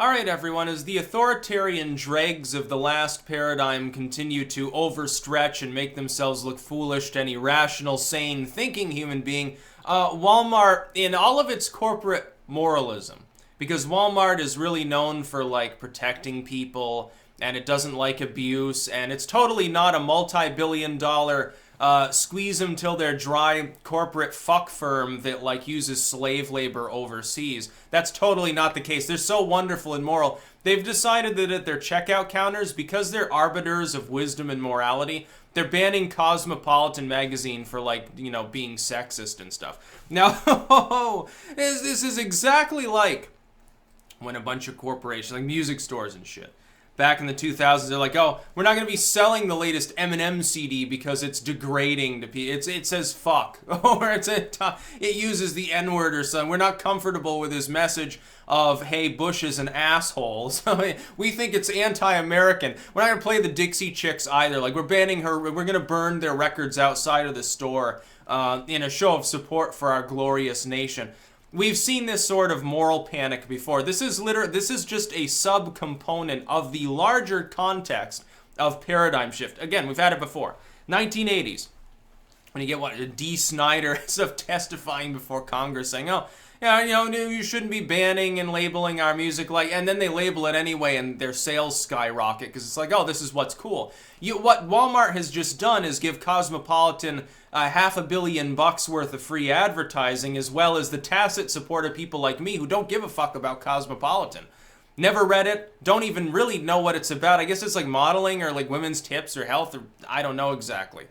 Alright everyone, as the authoritarian dregs of the last paradigm continue to overstretch and make themselves look foolish to any rational, sane, thinking human being, Walmart, in all of its corporate moralism, because Walmart is really known for, like, protecting people, and it doesn't like abuse, and it's totally not a multi-billion-dollar squeeze them till they're dry corporate fuck firm that like uses slave labor overseas. That's totally not the case. They're so wonderful and moral. They've decided that at their checkout counters, because they're arbiters of wisdom and morality, they're banning Cosmopolitan Magazine for, like, you know, being sexist and stuff. Now, this is exactly like when a bunch of corporations, like music stores and shit, back in the 2000s, they're like, oh, we're not going to be selling the latest Eminem CD because it's degrading to people. It says fuck, or it uses the N-word or something. We're not comfortable with his message of, hey, Bush is an asshole. So we think it's anti-American. We're not going to play the Dixie Chicks either. Like, we're banning her. We're going to burn their records outside of the store in a show of support for our glorious nation. We've seen this sort of moral panic before. This is just a sub-component of the larger context of paradigm shift. Again, we've had it before. 1980s, when you get D. Snyder stuff testifying before Congress saying, oh, yeah, you know, you shouldn't be banning and labeling our music, like, and then they label it anyway and their sales skyrocket because it's like, oh, this is what's cool. What Walmart has just done is give Cosmopolitan $500 million worth of free advertising, as well as the tacit support of people like me who don't give a fuck about Cosmopolitan. Never read it, don't even really know what it's about. I guess it's like modeling or like women's tips or health, or I don't know exactly.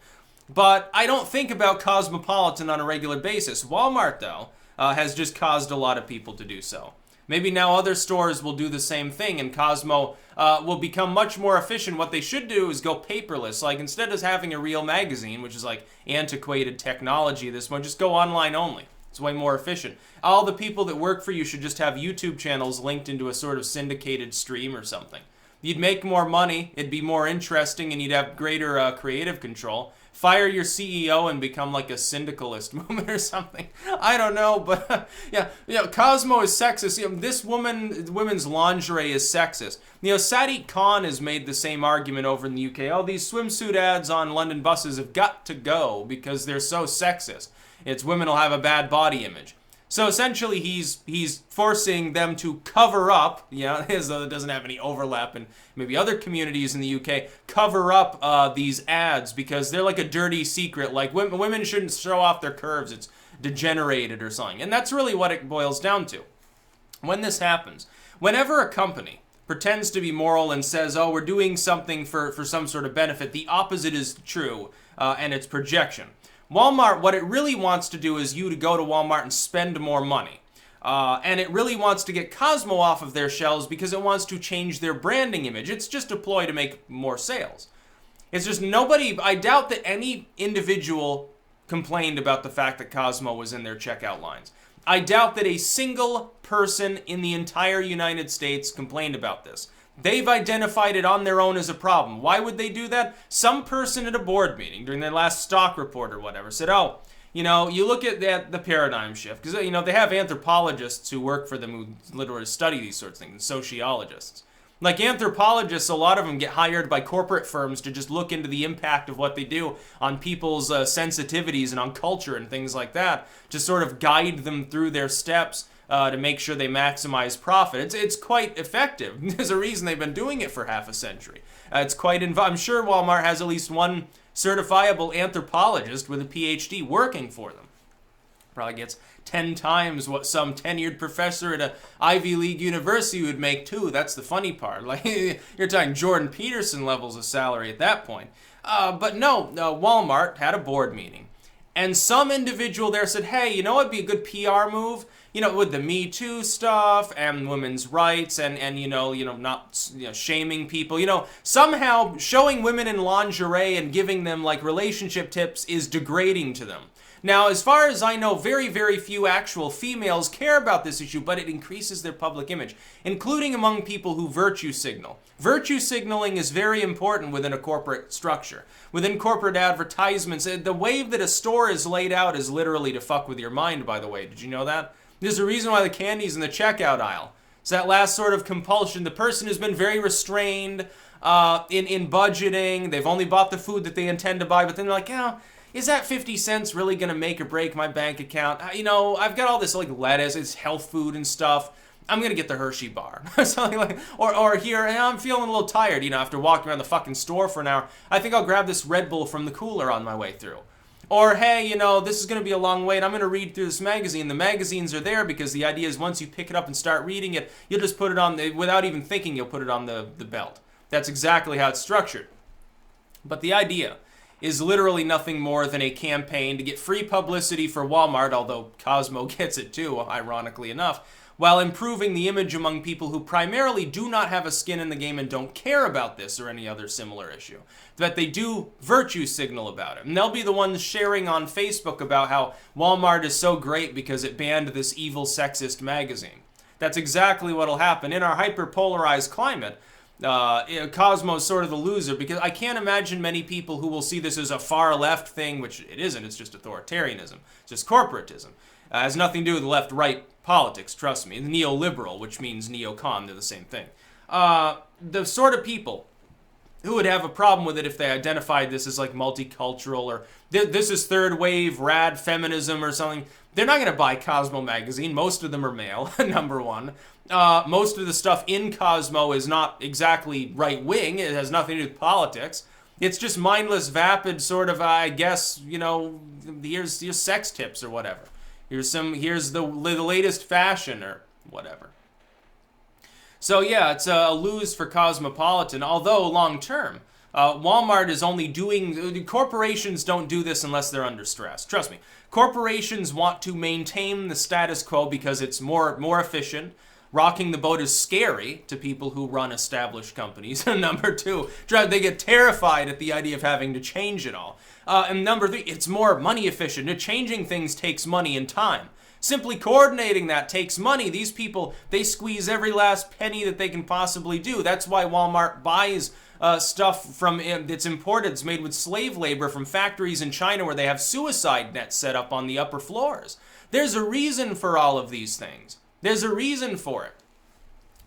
But I don't think about Cosmopolitan on a regular basis. Walmart, though, has just caused a lot of people to do so. Maybe now other stores will do the same thing, and Cosmo will become much more efficient. What they should do is go paperless. Like, instead of having a real magazine, which is like antiquated technology, this one, just go online only. It's way more efficient. All the people that work for you should just have YouTube channels linked into a sort of syndicated stream or something. You'd make more money, it'd be more interesting, and you'd have greater creative control. Fire your CEO and become like a syndicalist movement or something. I don't know, but yeah, you know, Cosmo is sexist. You know, this women's lingerie is sexist. You know, Sadiq Khan has made the same argument over in the UK. Oh, these swimsuit ads on London buses have got to go because they're so sexist. It's women will have a bad body image. So essentially, he's forcing them to cover up, you know, as though it doesn't have any overlap in maybe other communities in the UK, cover up these ads because they're like a dirty secret. Like, women shouldn't show off their curves. It's degenerated or something. And that's really what it boils down to. When this happens, whenever a company pretends to be moral and says, oh, we're doing something for some sort of benefit, the opposite is true, and it's projection. Walmart, what it really wants to do is you to go to Walmart and spend more money. And it really wants to get Cosmo off of their shelves because it wants to change their branding image. It's just a ploy to make more sales. It's just nobody, I doubt that any individual complained about the fact that Cosmo was in their checkout lines. I doubt that a single person in the entire United States complained about this. They've identified it on their own as a problem. Why would they do that? Some person at a board meeting during their last stock report or whatever said, oh, you know, you look at the paradigm shift. Because, you know, they have anthropologists who work for them who literally study these sorts of things, sociologists. Like anthropologists, a lot of them get hired by corporate firms to just look into the impact of what they do on people's sensitivities and on culture and things like that, to sort of guide them through their steps to make sure they maximize profit. It's quite effective. There's a reason they've been doing it for half a century. It's quite I'm sure Walmart has at least one certifiable anthropologist with a PhD working for them. Probably gets 10 times what some tenured professor at an Ivy League university would make too. That's the funny part. Like, you're talking Jordan Peterson levels of salary at that point. But no, Walmart had a board meeting. And some individual there said, hey, you know what'd be a good PR move? You know, with the Me Too stuff and women's rights and you know, not shaming people. You know, somehow showing women in lingerie and giving them like relationship tips is degrading to them. Now, as far as I know, very, very few actual females care about this issue, but it increases their public image, including among people who virtue signal. Virtue signaling is very important within a corporate structure. Within corporate advertisements, the way that a store is laid out is literally to fuck with your mind, by the way. Did you know that? There's a reason why the candy's in the checkout aisle. It's that last sort of compulsion. The person who's been very restrained in budgeting. They've only bought the food that they intend to buy, but then they're like, is that 50 cents really going to make or break my bank account? I've got all this like lettuce, it's health food and stuff. I'm going to get the Hershey bar. Something like, or here, I'm feeling a little tired, after walking around the fucking store for an hour. I think I'll grab this Red Bull from the cooler on my way through. Or, hey, this is going to be a long wait. I'm going to read through this magazine. The magazines are there because the idea is once you pick it up and start reading it, you'll just put it on, without even thinking, you'll put it on the belt. That's exactly how it's structured. But the idea is literally nothing more than a campaign to get free publicity for Walmart, although Cosmo gets it too, ironically enough, while improving the image among people who primarily do not have a skin in the game and don't care about this or any other similar issue. That they do virtue signal about it. And they'll be the ones sharing on Facebook about how Walmart is so great because it banned this evil sexist magazine. That's exactly what'll happen. In our hyper-polarized climate, Cosmo's sort of the loser, because I can't imagine many people who will see this as a far-left thing, which it isn't. It's just authoritarianism. It's just corporatism. It has nothing to do with left-right politics, trust me. Neoliberal, which means neocon, they're the same thing. The sort of people who would have a problem with it if they identified this as like multicultural or this is third wave rad feminism or something, they're not going to buy Cosmo magazine. Most of them are male, number one. Most of the stuff in Cosmo is not exactly right-wing. It has nothing to do with politics. It's just mindless, vapid sort of, I guess, here's sex tips or whatever. Here's the latest fashion or whatever. So yeah, it's a lose for Cosmopolitan, although long term, Walmart is only doing, corporations don't do this unless they're under stress. Trust me, corporations want to maintain the status quo because it's more efficient. Rocking the boat is scary to people who run established companies. Number two, they get terrified at the idea of having to change it all. And number three, it's more money efficient. Changing things takes money and time. Simply coordinating that takes money. These people, they squeeze every last penny that they can possibly do. That's why Walmart buys stuff that's imported, it's made with slave labor from factories in China where they have suicide nets set up on the upper floors. There's a reason for all of these things. There's a reason for it.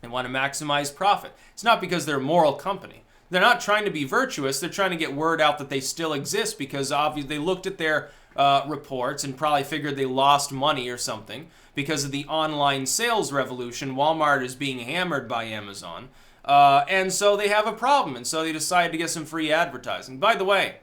They want to maximize profit. It's not because they're a moral company. They're not trying to be virtuous. They're trying to get word out that they still exist because obviously they looked at their reports and probably figured they lost money or something because of the online sales revolution. Walmart is being hammered by Amazon. And so they have a problem. And so they decided to get some free advertising. By the way,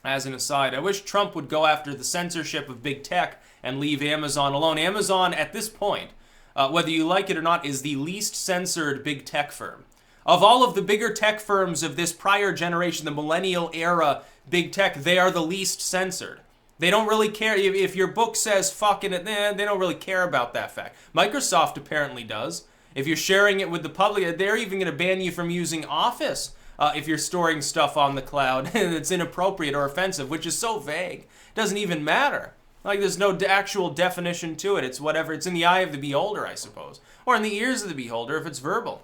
as an aside, I wish Trump would go after the censorship of big tech and leave Amazon alone. Amazon, at this point, whether you like it or not, is the least censored big tech firm. Of all of the bigger tech firms of this prior generation, the millennial era big tech, they are the least censored. They don't really care. If your book says fucking it, they don't really care about that fact. Microsoft apparently does. If you're sharing it with the public, they're even going to ban you from using Office if you're storing stuff on the cloud that's inappropriate or offensive, which is so vague. It doesn't even matter. Like, there's no actual definition to it. It's whatever. It's in the eye of the beholder, I suppose. Or in the ears of the beholder if it's verbal.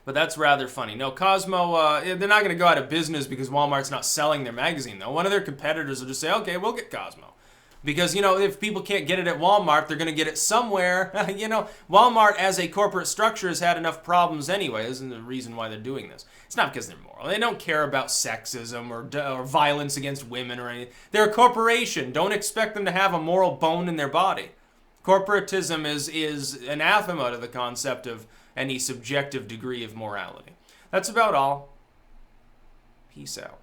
But that's rather funny. No, Cosmo, they're not going to go out of business because Walmart's not selling their magazine, though. One of their competitors will just say, okay, we'll get Cosmo. Because, if people can't get it at Walmart, they're going to get it somewhere. Walmart as a corporate structure has had enough problems anyway. This isn't the reason why they're doing this. It's not because they're moral. They don't care about sexism or violence against women or anything. They're a corporation. Don't expect them to have a moral bone in their body. Corporatism is anathema to the concept of any subjective degree of morality. That's about all. Peace out.